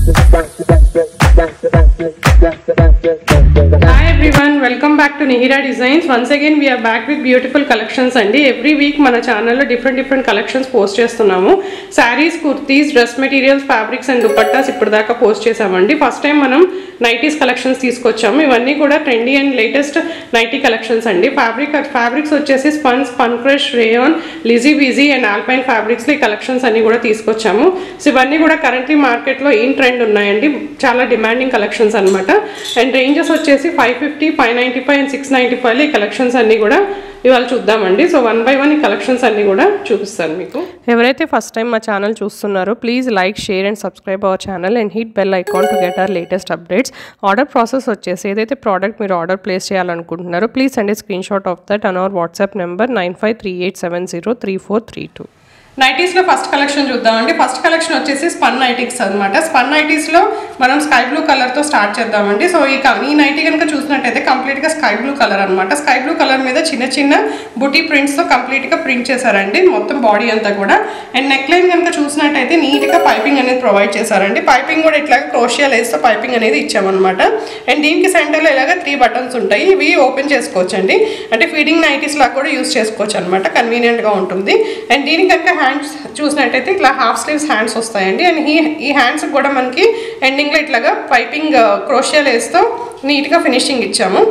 Hi everyone, welcome back to Nihira Designs. Once again we are back with beautiful collections andi. Every week mana channel lo different collections post chestunnamo. Sarees, kurtis, dress materials, fabrics and dupattas ippudaka post chesamandi. First time manam nighties collections teeskochamu. Ivanni kuda trendy and latest nighty collections andi. Fabrics vachesi spun crush, rayon, Lizzy Busy and alpine fabrics li collections anni kuda teeskochamu. So ivanni kuda currently market lo in trend unnayandi. Chala demanding collections annamata. And ranges వచ్చేసి 550, 595 and 695 ఈ collections అన్ని కూడా ఇవాళ చూద్దామండి. So one by one ఈ collections అన్ని కూడా చూపిస్తాను మీకు. ఎవరైతే ఫస్ట్ టైం మా ఛానల్ చూస్తున్నారో please like, share and subscribe our channel and hit bell icon to get our latest updates. Order process వచ్చేసి ఏదైతే ప్రోడక్ట్ మీరు ఆర్డర్ ప్లేస్ చేయాలనుకుంటున్నారో please send a screenshot of that on our WhatsApp number 9538703432. నైటీస్లో first collection చూద్దామండి. First collection వచ్చేసి spun nighties అనమాట. Spun నైటీస్లో మనం స్కై బ్లూ కలర్తో స్టార్ట్ చేద్దామండి. సో ఈ నైటీ కనుక చూసినట్టయితే కంప్లీట్గా స్కై బ్లూ కలర్ అనమాట. స్కై బ్లూ కలర్ మీద చిన్న బుటీ ప్రింట్స్తో కంప్లీట్గా ప్రింట్ చేశారండి మొత్తం బాడీ అంతా కూడా. అండ్ నెక్ లైన్ కనుక చూసినట్టయితే నీట్గా పైపింగ్ అనేది ప్రొవైడ్ చేశారండి. పైపింగ్ కూడా ఇట్లాగా క్రోషియా లేస్తో పైపింగ్ అనేది ఇచ్చామన్నమాట. అండ్ దీనికి సెంటర్లో ఇలాగ 3 బటన్స్ ఉంటాయి. ఇవి ఓపెన్ చేసుకోవచ్చండి. అంటే ఫీడింగ్ నైటీస్ లాగా కూడా యూస్ చేసుకోవచ్చు అనమాట. కన్వీనియంట్గా ఉంటుంది. అండ్ దీనికి కనుక హ్యాండ్స్ చూసినట్టయితే ఇట్లా హాఫ్ స్లీవ్స్ హ్యాండ్స్ వస్తాయండి. అండ్ ఈ హ్యాండ్స్ కూడా మనకి ఎండింగ్లో ఇట్లాగా పైపింగ్ క్రోషియా లేస్తో నీట్గా ఫినిషింగ్ ఇచ్చాము.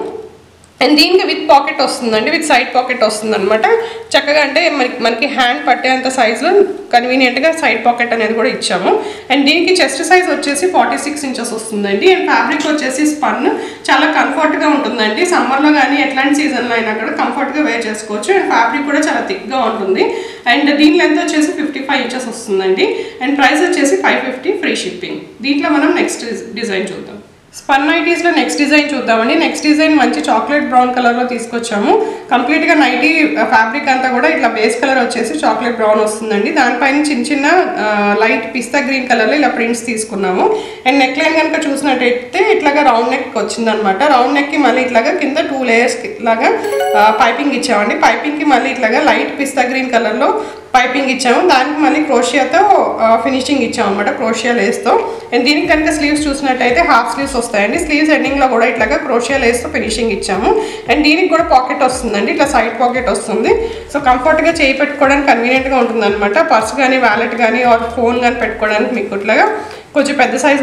అండ్ దీనికి విత్ పాకెట్ వస్తుందండి, విత్ సైడ్ పాకెట్ వస్తుంది అనమాట. చక్కగా అంటే మనకి హ్యాండ్ పట్టేంత సైజులో కన్వీనియంట్గా సైడ్ పాకెట్ అనేది కూడా ఇచ్చాము. అండ్ దీనికి చెస్ట్ సైజ్ వచ్చేసి 46 ఇంచెస్ వస్తుందండి. అండ్ ఫ్యాబ్రిక్ వచ్చేసి స్పన్, చాలా కంఫర్ట్గా ఉంటుందండి. సమ్మర్లో కానీ ఎట్లాంటి సీజన్లో అయినా కూడా కంఫర్ట్గా వేర్ చేసుకోవచ్చు. అండ్ ఫ్యాబ్రిక్ కూడా చాలా థిక్గా ఉంటుంది. అండ్ దీని లెంత్ వచ్చేసి 55 ఇంచెస్ వస్తుందండి. అండ్ ప్రైస్ వచ్చేసి 550 ఫ్రీ షిప్పింగ్. దీంట్లో మనం నెక్స్ట్ డిజైన్ చూద్దాం. స్పన్ నైటీస్లో నెక్స్ట్ డిజైన్ చూద్దామండి. నెక్స్ట్ డిజైన్ మంచి చాక్లెట్ బ్రౌన్ కలర్లో తీసుకొచ్చాము. కంప్లీట్గా నైటీ ఫ్యాబ్రిక్ అంతా కూడా ఇట్లా బేస్ కలర్ వచ్చేసి చాక్లెట్ బ్రౌన్ వస్తుందండి. దానిపైన చిన్న లైట్ పిస్తా గ్రీన్ కలర్లో ఇలా ప్రింట్స్ తీసుకున్నాము. అండ్ నెక్ లైన్ కనుక చూసినట్టయితే ఇట్లాగా రౌండ్ నెక్ వచ్చిందనమాట. రౌండ్ నెక్కి మళ్ళీ ఇట్లాగా కింద 2 లేయర్స్ లాగా పైపింగ్ ఇచ్చామండి. పైపింగ్కి మళ్ళీ ఇట్లాగా లైట్ పిస్తా గ్రీన్ కలర్లో పైపింగ్ ఇచ్చాము. దానికి మళ్ళీ క్రోషియాతో ఫినిషింగ్ ఇచ్చాము అనమాట, క్రోషియా లేస్తో. అండ్ దీనికి కనుక స్లీవ్స్ చూసినట్టయితే హాఫ్ స్లీవ్స్ వస్తాయండి. స్లీవ్స్ ఎండింగ్లో కూడా ఇట్లాగా క్రోషియా లేస్తో ఫినిషింగ్ ఇచ్చాము. అండ్ దీనికి కూడా పాకెట్ వస్తుందండి, ఇట్లా సైడ్ పాకెట్ వస్తుంది. సో కంఫర్ట్గా చేయి పెట్టుకోవడానికి కన్వీనియంట్గా ఉంటుంది అనమాట. పర్స్ కానీ వ్యాలెట్ కానీ ఆర్ ఫోన్ కానీ పెట్టుకోవడానికి మీకు ఇట్లాగా కొంచెం పెద్ద సైజ్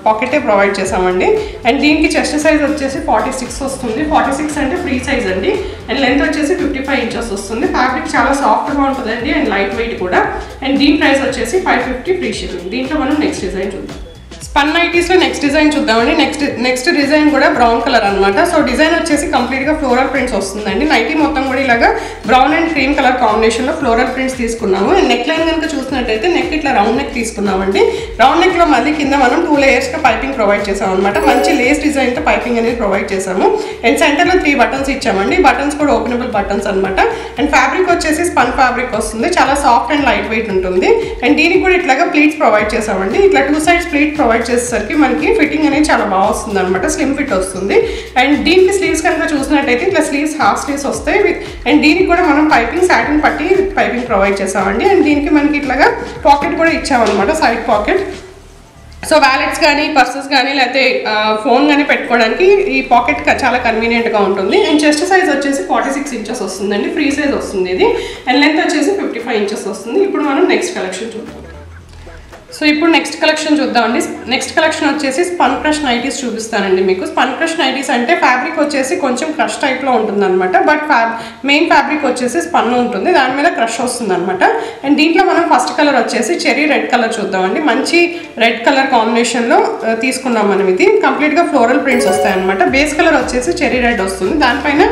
పాకెటే ప్రొవైడ్ చేసామండి. అండ్ దీనికి చెస్ట్ సైజ్ వచ్చేసి 46 వస్తుంది. 46 అంటే ఫ్రీ సైజ్ అండి. అండ్ లెంత్ వచ్చేసి 55 ఇంచెస్ వస్తుంది. ఫ్యాబ్రిక్ చాలా సాఫ్ట్గా ఉంటుందండి అండ్ లైట్ వెయిట్ కూడా. అండ్ దీని ప్రైస్ వచ్చేసి 550 ఫ్రీ షిప్పింగ్. దీంట్లో మనం నెక్స్ట్ డిజైన్ చూద్దాం. స్పన్ నైటీస్లో నెక్స్ట్ డిజైన్ చూద్దామండి. నెక్స్ట్ డిజైన్ కూడా బ్రౌన్ కలర్ అనమాట. సో డిజైన్ వచ్చేసి కంప్లీట్గా ఫ్లోరల్ ప్రింట్స్ వస్తుందండి. నైటీ మొత్తం కూడా ఇలాగా బ్రౌన్ అండ్ క్రీమ్ కలర్ కాంబినేషన్లో ఫ్లోరల్ ప్రింట్స్ తీసుకున్నాము. అండ్ నెక్ లైన్ కనుక చూసినట్టయితే నెక్ ఇట్లా రౌండ్ నెక్ తీసుకున్నామండి. రౌండ్ నెక్లో మళ్ళీ కింద మనం 2 లేయర్స్గా పైపింగ్ ప్రొవైడ్ చేసాం అనమాట. మంచి లేస్ డిజైన్తో పైపింగ్ అనేది ప్రొవైడ్ చేసాము. అండ్ సెంటర్లో 3 బటన్స్ ఇచ్చామండి. బటన్స్ కూడా ఓపెనబుల్ బటన్స్ అనమాట. అండ్ ఫ్యాబ్రిక్ వచ్చేసి స్పన్ ఫ్యాబ్రిక్ వస్తుంది. చాలా సాఫ్ట్ అండ్ లైట్ వెయిట్ ఉంటుంది. అండ్ దీనికి కూడా ఇట్లాగా ప్లీట్స్ ప్రొవైడ్ చేసామండి. ఇట్లా 2 సైడ్స్ ప్లీట్ ప్రొవైడ్ చేసేసరికి మనకి ఫిట్టింగ్ అనేది చాలా బాగా వస్తుంది అనమాట. స్లిమ్ ఫిట్ వస్తుంది. అండ్ దీనికి స్లీవ్స్ కనుక చూసినట్టయితే ఇట్లా స్లీవ్స్ హాఫ్ స్లీవ్స్ వస్తాయి. అండ్ దీనికి కూడా మనం పైపింగ్ సాటిన్ పట్టి పైపింగ్ ప్రొవైడ్ చేసామండి. అండ్ దీనికి మనకి ఇట్లాగా పాకెట్ కూడా ఇచ్చామన్నమాట, సైడ్ పాకెట్. సో వ్యాలెట్స్ కానీ పర్సెస్ కానీ లేకపోతే ఫోన్ కానీ పెట్టుకోవడానికి ఈ పాకెట్ చాలా కన్వీనియంట్గా ఉంటుంది. అండ్ చెస్ట్ సైజ్ వచ్చేసి 46 ఇంచెస్ వస్తుందండి. ఫ్రీ సైజ్ వస్తుంది ఇది. అండ్ లెంత్ వచ్చేసి 55 ఇంచెస్ వస్తుంది. ఇప్పుడు మనం నెక్స్ట్ కలెక్షన్ చూద్దాం. సో ఇప్పుడు నెక్స్ట్ కలెక్షన్ చూద్దామండి. నెక్స్ట్ కలెక్షన్ వచ్చేసి స్పన్ క్రష్ నైటీస్ చూపిస్తానండి మీకు. స్పన్ క్రష్ నైటీస్ అంటే ఫ్యాబ్రిక్ వచ్చేసి కొంచెం క్రష్ టైప్లో ఉంటుందన్నమాట. బట్ మెయిన్ ఫ్యాబ్రిక్ వచ్చేసి స్పన్ ఉంటుంది, దాని మీద క్రష్ వస్తుంది అనమాట. అండ్ దీంట్లో మనం ఫస్ట్ కలర్ వచ్చేసి చెరీ రెడ్ కలర్ చూద్దామండి. మంచి రెడ్ కలర్ కాంబినేషన్లో తీసుకున్నాం మనం. ఇది కంప్లీట్గా ఫ్లోరల్ ప్రింట్స్ వస్తాయన్నమాట. బేస్ కలర్ వచ్చేసి చెరీ రెడ్ వస్తుంది. దానిపైన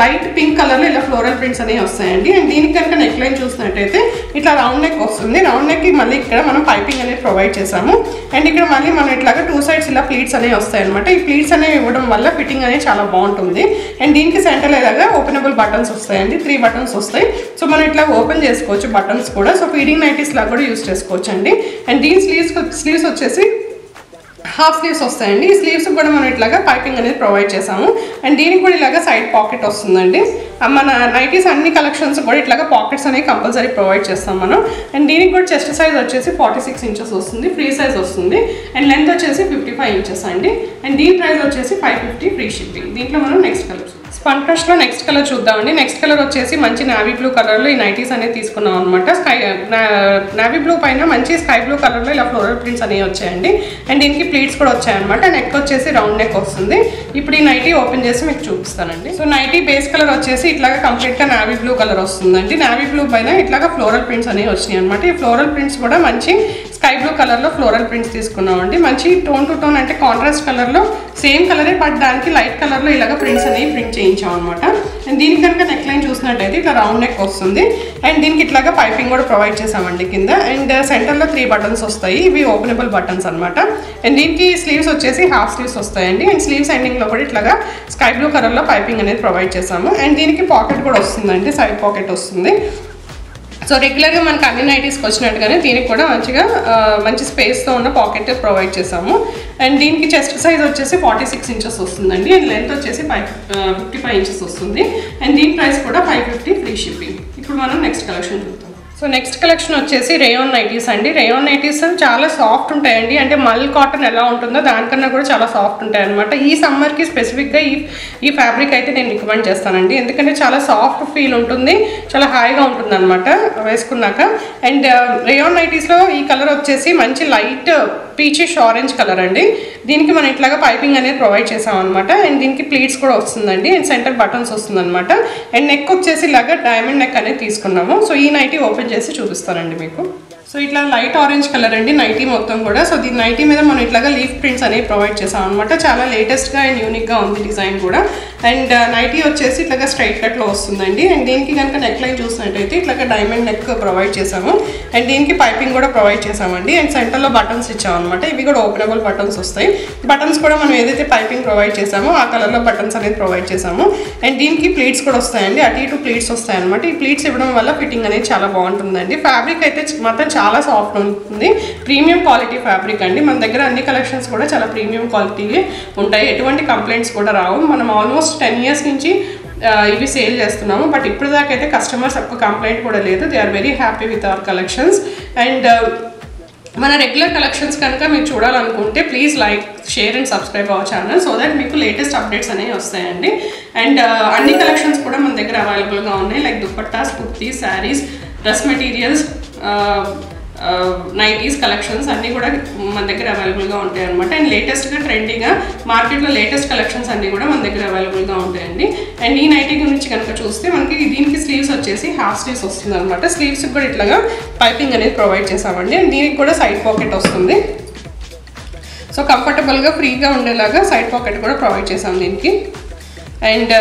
లైట్ పింక్ కలర్లో ఇలా ఫ్లోరల్ ప్రింట్స్ అనేవి వస్తాయండి. అండ్ దీనికి కనుక నెక్ లైన్ చూసినట్టయితే ఇట్లా రౌండ్ నెక్ వస్తుంది. రౌండ్ నెక్కి మళ్ళీ ఇక్కడ మనం పైపింగ్ అనేది ప్రొవైడ్ చేసాము. అండ్ ఇక్కడ మళ్ళీ మనం ఇట్లాగా 2 సైడ్స్ ఇలా ప్లీట్స్ అనేవి వస్తాయి అనమాట. ఈ ప్లీట్స్ అనేవి ఇవ్వడం వల్ల ఫిట్టింగ్ అనేది చాలా బాగుంటుంది. అండ్ దీనికి సెంటర్లో ఇలాగా ఓపెనబుల్ బటన్స్ వస్తాయండి. 3 బటన్స్ వస్తాయి. సో మనం ఇట్లా ఓపెన్ చేసుకోవచ్చు బటన్స్ కూడా. సో ఫీడింగ్ నైటీస్ లాగా కూడా యూస్ చేసుకోవచ్చు అండి. అండ్ దీని స్లీవ్స్ వచ్చేసి హాఫ్ స్లీవ్స్ వస్తాయండి. ఈ స్లీవ్స్ కూడా మనం ఇట్లాగా పైపింగ్ అనేది ప్రొవైడ్ చేసాము. అండ్ దీనికి కూడా ఇలాగా సైడ్ పాకెట్ వస్తుందండి. మన నైటీస్ అన్ని కలెక్షన్స్ కూడా ఇట్లాగా పాకెట్స్ అనేవి కంపల్సరీ ప్రొవైడ్ చేస్తాం మనం. అండ్ దీనికి కూడా చెస్ట్ సైజ్ వచ్చేసి 46 ఇంచెస్ వస్తుంది, ఫ్రీ సైజ్ వస్తుంది. అండ్ లెంత్ వచ్చేసి 55 ఇంచెస్ అండి. అండ్ దీని ప్రైస్ వచ్చేసి 550 ఫ్రీ షిప్పింగ్. దీంట్లో మనం నెక్స్ట్ కలర్ స్పన్ క్రష్లో నెక్స్ట్ కలర్ చూద్దామండి. నెక్స్ట్ కలర్ వచ్చేసి మంచి నావీ బ్లూ కలర్లో ఈ నైటీస్ అనేది తీసుకున్నాం అనమాట. నావీ బ్లూ పైన మంచి స్కై బ్లూ కలర్లో ఇలా ఫ్లోరల్ ప్రింట్స్ అనేవి వచ్చాయండి. అండ్ దీనికి ప్లీట్స్ కూడా వచ్చాయన్నమాట. నెక్ వచ్చేసి రౌండ్ నెక్ వస్తుంది. ఇప్పుడు ఈ నైటీ ఓపెన్ చేసి మీకు చూపిస్తానండి. సో నైటీ బేస్ కలర్ వచ్చేసి ఇట్లాగా కంప్లీట్గా నావీ బ్లూ కలర్ వస్తుందండి. నావీ బ్లూ పైన ఇట్లాగా ఫ్లోరల్ ప్రింట్స్ అనేవి వచ్చినాయి అనమాట. ఈ ఫ్లోరల్ ప్రింట్స్ కూడా మంచి స్కై బ్లూ కలర్లో ఫ్లోరల్ ప్రింట్స్ తీసుకున్నామండి. మంచి టోన్ టు టోన్ అంటే కాంట్రాస్ట్ కలర్లో సేమ్ కలరే, బట్ దానికి లైట్ కలర్లో ఇలాగ ప్రింట్స్ అనేవి ప్రింట్ చేయించాం అనమాట. అండ్ దీనికి కనుక నెక్ లైన్ చూసినట్టయితే ఇట్లా రౌండ్ నెక్ వస్తుంది. అండ్ దీనికి ఇట్లాగా పైపింగ్ కూడా ప్రొవైడ్ చేసామండి కింద. అండ్ సెంటర్లో 3 బటన్స్ వస్తాయి, ఇవి ఓపెనబుల్ బటన్స్ అనమాట. అండ్ దీనికి స్లీవ్స్ వచ్చేసి హాఫ్ స్లీవ్స్ వస్తాయండి. అండ్ స్లీవ్స్ ఎండింగ్లో కూడా ఇట్లాగా స్కై బ్లూ కలర్లో పైపింగ్ అనేది ప్రొవైడ్ చేసాము. అండ్ దీనికి పాకెట్ కూడా వస్తుందండి, సైడ్ పాకెట్ వస్తుంది. సో రెగ్యులర్గా మనకు అన్ని నైటీస్కి వచ్చినట్టుగానే దీనికి కూడా మంచి స్పేస్తో ఉన్న పాకెట్ ప్రొవైడ్ చేసాము. అండ్ దీనికి చెస్ట్ సైజ్ వచ్చేసి 46 ఇంచెస్ వస్తుందండి. అండ్ లెంత్ వచ్చేసి 55 ఇంచెస్ వస్తుంది. అండ్ దీని ప్రైస్ కూడా 550 ఫ్రీ షిప్పింగ్. ఇప్పుడు మనం నెక్స్ట్ కలెక్షన్ చూద్దాం. సో నెక్స్ట్ కలెక్షన్ వచ్చేసి రేయాన్ నైటీస్ అండి. రేయాన్ నైటీస్ చాలా సాఫ్ట్ ఉంటాయండి. అంటే మల్ కాటన్ ఎలా ఉంటుందో దానికన్నా కూడా చాలా సాఫ్ట్ ఉంటాయి అనమాట. ఈ సమ్మర్కి స్పెసిఫిక్గా ఈ ఫ్యాబ్రిక్ అయితే నేను రికమెండ్ చేస్తానండి. ఎందుకంటే చాలా సాఫ్ట్ ఫీల్ ఉంటుంది, చాలా హాయిగా ఉంటుంది అనమాట వేసుకున్నాక. అండ్ రేయాన్ నైటీస్లో ఈ కలర్ వచ్చేసి మంచి లైట్ పీచిష్ ఆరెంజ్ కలర్ అండి. దీనికి మనం ఇట్లాగా పైపింగ్ అనేది ప్రొవైడ్ చేసాం అనమాట. అండ్ దీనికి ప్లీట్స్ కూడా వస్తుందండి. అండ్ సెంటర్ బటన్స్ వస్తుంది అనమాట. అండ్ నెక్ వచ్చేసి ఇలాగా డైమండ్ నెక్ అనేది తీసుకున్నాము. సో ఈ నైటీ ఓపెన్ చేసి చూపిస్తానండి మీకు. సో ఇట్లా లైట్ ఆరెంజ్ కలర్ అండి నైటీ మొత్తం కూడా. సో దీని నైటీ మీద మనం ఇట్లాగా లీఫ్ ప్రింట్స్ అనేవి ప్రొవైడ్ చేసాం అనమాట. చాలా లేటెస్ట్గా అండ్ యూనిక్గా ఉంది డిజైన్ కూడా. అండ్ నైటీ వచ్చేసి ఇట్లాగా స్ట్రైట్ కట్లో వస్తుందండి. అండ్ దీనికి కనుక నెక్ లైన్ చూసినట్టయితే ఇట్లాగా డైమండ్ నెక్ ప్రొవైడ్ చేసాము. అండ్ దీనికి పైపింగ్ కూడా ప్రొవైడ్ చేసామండి. అండ్ సెంటర్లో బటన్స్ ఇచ్చాము అనమాట. ఇవి కూడా ఓపెనబుల్ బటన్స్ వస్తాయి. బటన్స్ కూడా మనం ఏదైతే పైపింగ్ ప్రొవైడ్ చేసామో ఆ కలర్లో బటన్స్ అనేది ప్రొవైడ్ చేసాము. అండ్ దీనికి ప్లీట్స్ కూడా వస్తాయండి, అటు ఇటు ప్లీట్స్ వస్తాయి అనమాట. ఈ ప్లీట్స్ ఇవ్వడం వల్ల ఫిట్టింగ్ అనేది చాలా బాగుంటుందండి. ఫ్యాబ్రిక్ అయితే మాత్రం చాలా సాఫ్ట్ ఉంటుంది, ప్రీమియం క్వాలిటీ ఫ్యాబ్రిక్ అండి. మన దగ్గర అన్ని కలెక్షన్స్ కూడా చాలా ప్రీమియం క్వాలిటీ ఉంటాయి, ఎటువంటి కంప్లైంట్స్ కూడా రావు. మనం ఆల్మోస్ట్ 10 years నుంచి ఇవి సేల్ చేస్తున్నాము. బట్ ఇప్పుడు దాకా అయితే కస్టమర్స్ ఒక్క కంప్లైంట్ కూడా లేదు. They are very happy with our collections. And మన రెగ్యులర్ కలెక్షన్స్ కనుక మీరు చూడాలనుకుంటే please like, share and subscribe our channel so that మీకు లేటెస్ట్ అప్డేట్స్ అనేవి వస్తాయండి. అండ్ అన్ని కలెక్షన్స్ కూడా మన దగ్గర అవైలబుల్గా ఉన్నాయి. Like dupattas, kurtis, saris, dress materials, nighties collections అన్నీ కూడా మన దగ్గర అవైలబుల్గా ఉంటాయి అనమాట. అండ్ లేటెస్ట్గా ట్రెండీగా మార్కెట్లో లేటెస్ట్ కలెక్షన్స్ అన్నీ కూడా మన దగ్గర అవైలబుల్గా ఉంటాయండి. అండ్ ఈ నైటీ గురించి కనుక చూస్తే మనకి దీనికి స్లీవ్స్ వచ్చేసి హాఫ్ స్లీవ్స్ వస్తుంది అనమాట. స్లీవ్స్కి కూడా ఇట్లాగా పైపింగ్ అనేది ప్రొవైడ్ చేసామండి. అండ్ దీనికి కూడా సైడ్ పాకెట్ వస్తుంది. సో కంఫర్టబుల్గా ఫ్రీగా ఉండేలాగా సైడ్ పాకెట్ కూడా ప్రొవైడ్ చేసాం దీనికి. అండ్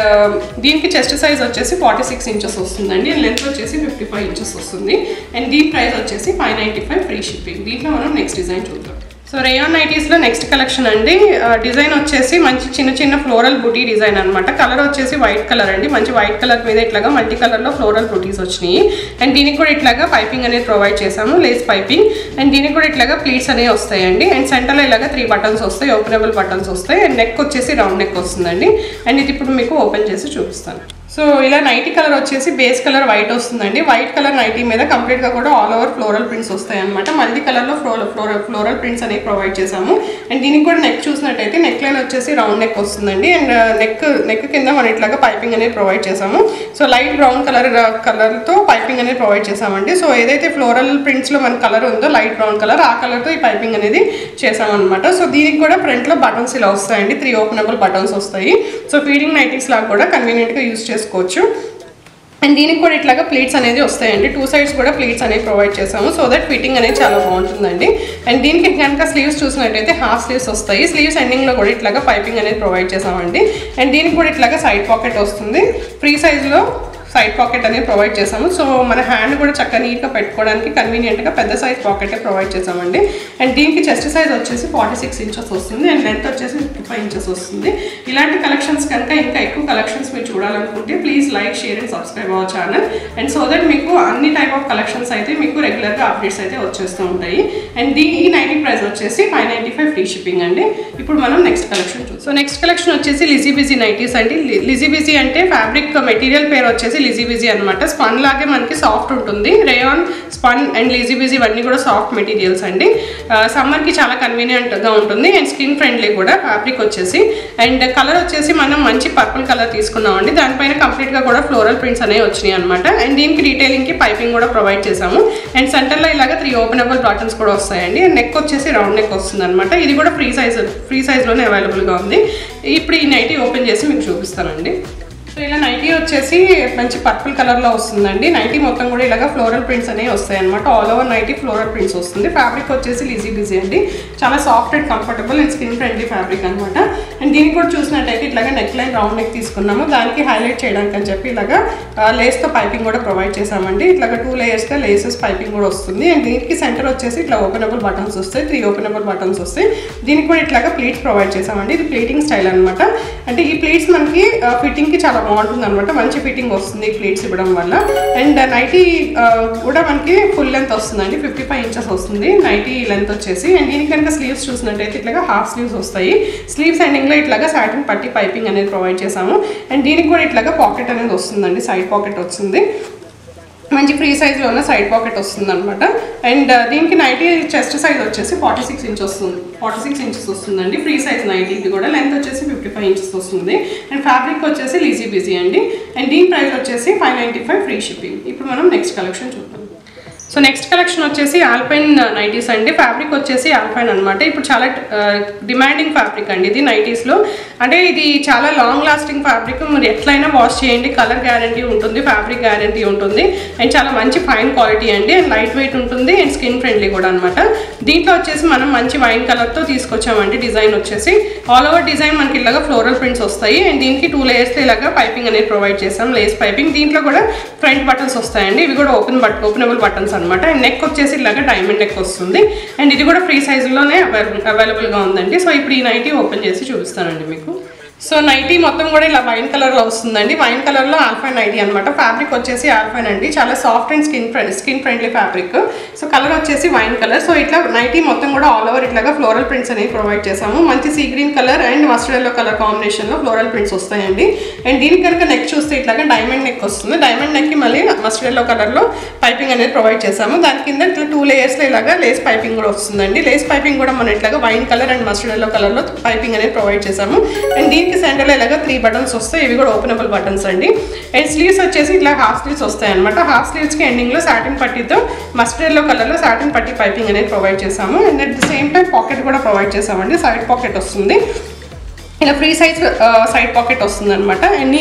దీనికి చెస్ట్ సైజ్ వచ్చేసి 46 ఇంచెస్ వస్తుందండి. లెంత్ వచ్చేసి 55 ఇంచెస్ వస్తుంది. అండ్ దీని ప్రైస్ వచ్చేసి 595 ఫ్రీ షిప్పింగ్. దీంట్లో మనం నెక్స్ట్ డిజైన్ చూద్దాం. సో రేయాన్ నైటీస్లో నెక్స్ట్ కలెక్షన్ అండి. డిజైన్ వచ్చేసి మంచి చిన్న చిన్న ఫ్లోరల్ బుటీ డిజైన్ అనమాట. కలర్ వచ్చేసి వైట్ కలర్ అండి. మంచి వైట్ కలర్ మీద ఇట్లాగా మల్టీ కలర్లో ఫ్లోరల్ బుటీస్ వచ్చినాయి. అండ్ దీనికి కూడా ఇట్లాగా పైపింగ్ అనేది ప్రొవైడ్ చేసాము, లేస్ పైపింగ్. అండ్ దీనికి కూడా ఇట్లాగా ప్లీట్స్ అనేవి వస్తాయండి. అండ్ సెంటర్లో ఇలాగా 3 బటన్స్ వస్తాయి, ఓపెనబుల్ బటన్స్ వస్తాయి. అండ్ నెక్ వచ్చేసి రౌండ్ నెక్ వస్తుందండి. అండ్ ఇది ఇప్పుడు మీకు ఓపెన్ చేసి చూపిస్తాను. సో ఇలా నైటీ కలర్ వచ్చేసి బేస్ కలర్ వైట్ వస్తుందండి. వైట్ కలర్ నైటీ మీద కంప్లీట్గా కూడా ఆల్ ఓవర్ ఫ్లోరల్ ప్రింట్స్ వస్తాయి అనమాట. మల్టీ కలర్లో ఫ్లోరల్ ప్రింట్స్ అనేవి ప్రొవైడ్ చేసాము. అండ్ దీనికి కూడా నెక్ చూసినట్టయితే నెక్ లైన్ వచ్చేసి రౌండ్ నెక్ వస్తుందండి. అండ్ నెక్ కింద మనం ఇట్లాగా పైపింగ్ అనేది ప్రొవైడ్ చేసాము. సో లైట్ బ్రౌన్ కలర్తో పైపింగ్ అనేది ప్రొవైడ్ చేసామండి. సో ఏదైతే ఫ్లోరల్ ప్రింట్స్లో మన కలర్ ఉందో లైట్ బ్రౌన్ కలర్, ఆ కలర్తో ఈ పైపింగ్ అనేది చేసామన్నమాట. సో దీనికి కూడా ఫ్రంట్లో బటన్స్ ఇలా వస్తాయండి, 3 ఓపెనబుల్ బటన్స్ వస్తాయి. సో ఫీడింగ్ నైటీస్ లాగా కూడా కన్వీనియంట్గా యూస్ చేసుకోవచ్చు. అండ్ దీనికి కూడా ఇట్లాగా ప్లీట్స్ అనేది వస్తాయండి. 2 సైడ్స్ కూడా ప్లీట్స్ అనేవి ప్రొవైడ్ చేసాము సో దట్ ఫిట్టింగ్ అనేది చాలా బాగుంటుందండి. అండ్ దీనికి కనుక స్లీవ్స్ చూసినట్టయితే హాఫ్ స్లీవ్స్ వస్తాయి. స్లీవ్స్ ఎండింగ్లో కూడా ఇట్లాగా పైపింగ్ అనేది ప్రొవైడ్ చేసామండి. అండ్ దీనికి కూడా ఇట్లాగా సైడ్ పాకెట్ వస్తుంది. ఫ్రీ సైజ్లో సైడ్ పాకెట్ అనేది ప్రొవైడ్ చేసాము. సో మన హ్యాండ్ కూడా చక్కగా నీట్గా పెట్టుకోవడానికి కన్వీనియంట్గా పెద్ద సైజ్ పాకెటే ప్రొవైడ్ చేసామండి. అండ్ దీనికి చెస్ట్ సైజ్ వచ్చేసి 46 ఇంచెస్ వస్తుంది అండ్ లెంత్ వచ్చేసి 55 ఇంచెస్ వస్తుంది. ఇలాంటి కలెక్షన్స్ కనుక ఇంకా ఎక్కువ కలెక్షన్స్ మీరు చూడాలనుకుంటే please like, share and subscribe our channel. And so that మీకు అన్ని టైప్ ఆఫ్ కలెక్షన్స్ అయితే మీకు రెగ్యులర్గా అప్డేట్స్ అయితే వచ్చేస్తూ ఉంటాయి. అండ్ ఈ నైటీ ప్రైస్ వచ్చేసి 595 ఫ్రీ షిప్పింగ్ అండి. ఇప్పుడు మనం నెక్స్ట్ కలెక్షన్ చూద్దాం. సో నెక్స్ట్ కలెక్షన్ వచ్చేసి లిజీ బిజీ నైటీస్ అండి. లిజీ బిజీ అంటే ఫ్యాబ్రిక్ మెటీరియల్ పేరు వచ్చేసి లిజీ బిజీ అనమాట. స్పన్ లాగే మనకి సాఫ్ట్ ఉంటుంది. Rayon, spun and Lizzie busy ఇవన్నీ కూడా సాఫ్ట్ మెటీరియల్స్ అండి. సమ్మర్కి చాలా కన్వీనియంట్గా ఉంటుంది అండ్ స్కిన్ ఫ్రెండ్లీ కూడా ఫ్యాబ్రిక్ వచ్చేసి. అండ్ కలర్ వచ్చేసి మనం మంచి పర్పుల్ కలర్ తీసుకున్నామండి. దానిపైన కంప్లీట్గా కూడా ఫ్లోరల్ ప్రింట్స్ అనేవి వచ్చినాయి అనమాట. అండ్ దీనికి డీటెయిలింగ్కి పైపింగ్ కూడా ప్రొవైడ్ చేసాము. అండ్ సెంటర్లో ఇలాగ 3 ఓపెనబుల్ బటన్స్ కూడా వస్తాయండి. అండ్ నెక్ వచ్చేసి రౌండ్ నెక్ వస్తుంది అనమాట. ఇది కూడా ఫ్రీ సైజ్లోనే అవైలబుల్గా ఉంది. ఇప్పుడు ఈ నైటీ ఓపెన్ చేసి మీకు చూపిస్తానండి. సో ఇలా నైటీ వచ్చేసి మంచి పర్పుల్ కలర్లో వస్తుందండి. నైటీ మొత్తం కూడా ఇలాగ ఫ్లోరల్ ప్రింట్స్ అనేవి వస్తాయి అనమాట. All over nighty floral prints వస్తుంది. ఫ్యాబ్రిక్ వచ్చేసి లిజీ బిజీ అండి. చాలా soft and comfortable and skin friendly fabric అనమాట. అండ్ దీనికి కూడా చూసినట్టయితే ఇట్లాగా నెక్ లైన్ రౌండ్ నెక్ తీసుకున్నాము. దానికి హైలైట్ చేయడానికి అని చెప్పి ఇలాగా లేస్తో పైపింగ్ కూడా ప్రొవైడ్ చేసామండి. ఇట్లాగా 2 లేయర్స్గా లేసెస్ పైపింగ్ కూడా వస్తుంది. అండ్ దీనికి సెంటర్ వచ్చేసి ఇట్లా ఓపెనబుల్ బటన్స్ వస్తాయి. 3 ఓపెనబుల్ బటన్స్ వస్తాయి. దీనికి కూడా ఇట్లాగా ప్లీట్స్ ప్రొవైడ్ చేసామండి. ఇది ప్లీటింగ్ స్టైల్ అనమాట. అంటే ఈ ప్లీట్స్ మనకి ఫిట్టింగ్కి చాలా బాగుంటుంది అనమాట. మంచి ఫిట్టింగ్ వస్తుంది ఈ ప్లీట్స్ ఇవ్వడం వల్ల. అండ్ నైటీ కూడా మనకి ఫుల్ లెంత్ వస్తుందండి. 55 ఇంచెస్ వస్తుంది నైటీ లెంత్ వచ్చేసి. అండ్ దీనికి కనుక స్లీవ్స్ చూసినట్టయితే ఇట్లాగా హాఫ్ స్లీవ్స్ వస్తాయి. స్లీవ్స్ ఎండింగ్లో ఇట్లాగా సాటిన్ పట్టి పైపింగ్ అనేది ప్రొవైడ్ చేసాము. అండ్ దీనికి కూడా ఇట్లాగా పాకెట్ అనేది వస్తుందండి. సైడ్ పాకెట్ వస్తుంది. మంచి ఫ్రీ సైజ్లో ఉన్న సైడ్ పాకెట్ వస్తుంది అనమాట. అండ్ దీనికి నైటీ చెస్ట్ సైజ్ వచ్చేసి 46 ఇంచెస్ వస్తుందండి. Free size nighty. ఇది కూడా లెంత్ వచ్చేసి 55 ఇంచెస్ వస్తుంది. అండ్ ఫ్యాబ్రిక్ వచ్చేసి లిజీ బిజీ అండి. అండ్ దీని ప్రైస్ వచ్చేసి 595 ఫ్రీ షిప్పింగ్. ఇప్పుడు మనం నెక్స్ట్ కలెక్షన్ చూద్దాం. సో నెక్స్ట్ కలెక్షన్ వచ్చేసి ఆల్పైన్ నైటీస్ అండి. ఫ్యాబ్రిక్ వచ్చేసి ఆల్పైన్ అనమాట. ఇప్పుడు చాలా డిమాండింగ్ ఫ్యాబ్రిక్ అండి ఇది నైటీస్లో. అంటే ఇది చాలా లాంగ్ లాస్టింగ్ ఫ్యాబ్రిక్. మీరు ఎట్లయినా వాష్ చేయండి. కలర్ గ్యారంటీ ఉంటుంది, ఫ్యాబ్రిక్ గ్యారంటీ ఉంటుంది. అండ్ చాలా మంచి ఫైన్ క్వాలిటీ అండి. అండ్ లైట్ వెయిట్ ఉంటుంది అండ్ స్కిన్ ఫ్రెండ్లీ కూడా అనమాట. దీంట్లో వచ్చేసి మనం మంచి వైన్ కలర్తో తీసుకొచ్చామండి. డిజైన్ వచ్చేసి ఆల్ ఓవర్ డిజైన్ మనకి ఇలాగా ఫ్లోరల్ ప్రింట్స్ వస్తాయి. అండ్ దీనికి 2 లేయర్స్లో ఇలాగా పైపింగ్ అనేది ప్రొవైడ్ చేస్తాం. Lace piping. దీంట్లో కూడా ఫ్రంట్ బటన్స్ వస్తాయండి. ఇవి కూడా ఓపెనబుల్ బటన్స్ అనమాట. అండ్ నెక్ వచ్చేసి ఇలాగా డైమండ్ నెక్ వస్తుంది. అండ్ ఇది కూడా ఫ్రీ సైజులోనే అవైలబుల్గా ఉందండి. సో ఇప్పుడు ఈ నైటీ ఓపెన్ చేసి చూపిస్తానండి మీకు. సో నైటీ మొత్తం కూడా ఇలా వైన్ కలర్లో వస్తుందండి. వైన్ కలర్లో ఆల్ఫైన్ నైటీ అనమాట. ఫ్యాబ్రిక్ వచ్చేసి ఆల్ఫైన్ అండి. చాలా soft and skin friendly fabric. So colour వచ్చేసి వైన్ కలర్. సో ఇట్లా నైటీ మొత్తం కూడా ఆల్ ఓవర్ ఇట్లాగా ఫ్లోరల్ ప్రింట్స్ అనేవి ప్రొవైడ్ చేసాము. మంచి sea green colour and mustard yellow colour కాంబినేషన్లో ఫ్లోరల్ ప్రింట్స్ వస్తాయండి. అండ్ దీనికి కనుక నెక్ చూస్తే ఇట్లాగా డైమండ్ నెక్ వస్తుంది. డైమండ్ నెక్కి మళ్ళీ మస్టర్డ్ ఎల్లో కలర్లో పైపింగ్ అనేది ప్రొవైడ్ చేసాము. దాని కింద ఇట్లా 2 లేయర్స్లో ఇలాగా లేస్ పైపింగ్ కూడా వస్తుందండి. లేస్ పైపింగ్ కూడా మనం ఇట్లాగా wine colour and mustard yellow కలర్లో పైపింగ్ అనేది ప్రొవైడ్ చేసాము. అండ్ దీనికి సెంటర్లో ఇలాగా 3 బటన్స్ వస్తాయి. ఇవి కూడా ఓపెనబుల్ బటన్స్ అండి. అండ్ స్లీవ్స్ వచ్చేసి ఇట్లా హాఫ్ స్లీవ్స్ వస్తాయి అనమాట. హాఫ్ స్లీవ్స్కి ఎండింగ్లో సాటిన్ పట్టీతో మస్టర్డ్ ఎల్లో కలర్లో సాటిన్ పట్టీ పైపింగ్ అనేది ప్రొవైడ్ చేసాము. And at the same time pocket కూడా ప్రొవైడ్ చేసామండి. సైడ్ పాకెట్ వస్తుంది. ఇలా ఫ్రీ సైజ్ సైడ్ పాకెట్ వస్తుంది అనమాట. అండ్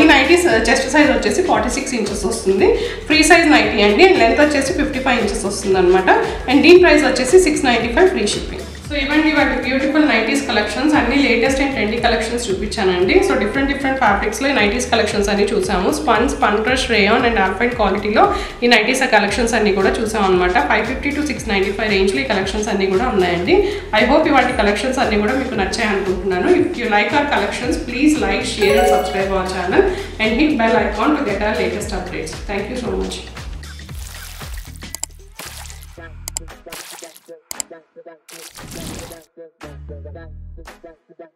ఈ నైటీ చెస్ట్ సైజ్ వచ్చేసి 46 ఇంచెస్ వస్తుంది. ఫ్రీ సైజ్ నైటీ అండి. అండ్ లెంత్ వచ్చేసి 55 ఇంచెస్ వస్తుంది అనమాట. అండ్ దీని ప్రైస్ వచ్చేసి 695 ఫ్రీ షిప్పింగ్. సో ఇవన్నీ వాటి బ్యూటిఫుల్ నైటీస్ కలెక్షన్స్ అన్ని లేటెస్ట్ అండ్ ట్రెండీ కలెక్షన్స్ చూపించానండి. సో డిఫరెంట్ ఫ్యాబ్రిక్స్లో ఈ నైటీస్ కలెక్షన్స్ అన్ని చూసాము. Spun crush, rayon and alpine క్వాలిటీలో ఈ నైటీస్ కలెక్షన్స్ అన్ని కూడా చూసాం అనమాట. 550 to 695 రేంజ్లో ఈ కలెక్షన్స్ అన్ని కూడా ఉన్నాయండి. ఐ హోప్ ఇవాటి కలెక్షన్స్ అన్ని కూడా మీకు నచ్చాయి అనుకుంటున్నాను. If you like our collections please like, share and subscribe our channel and hit bell icon to get our latest updates. Thank you so much. That's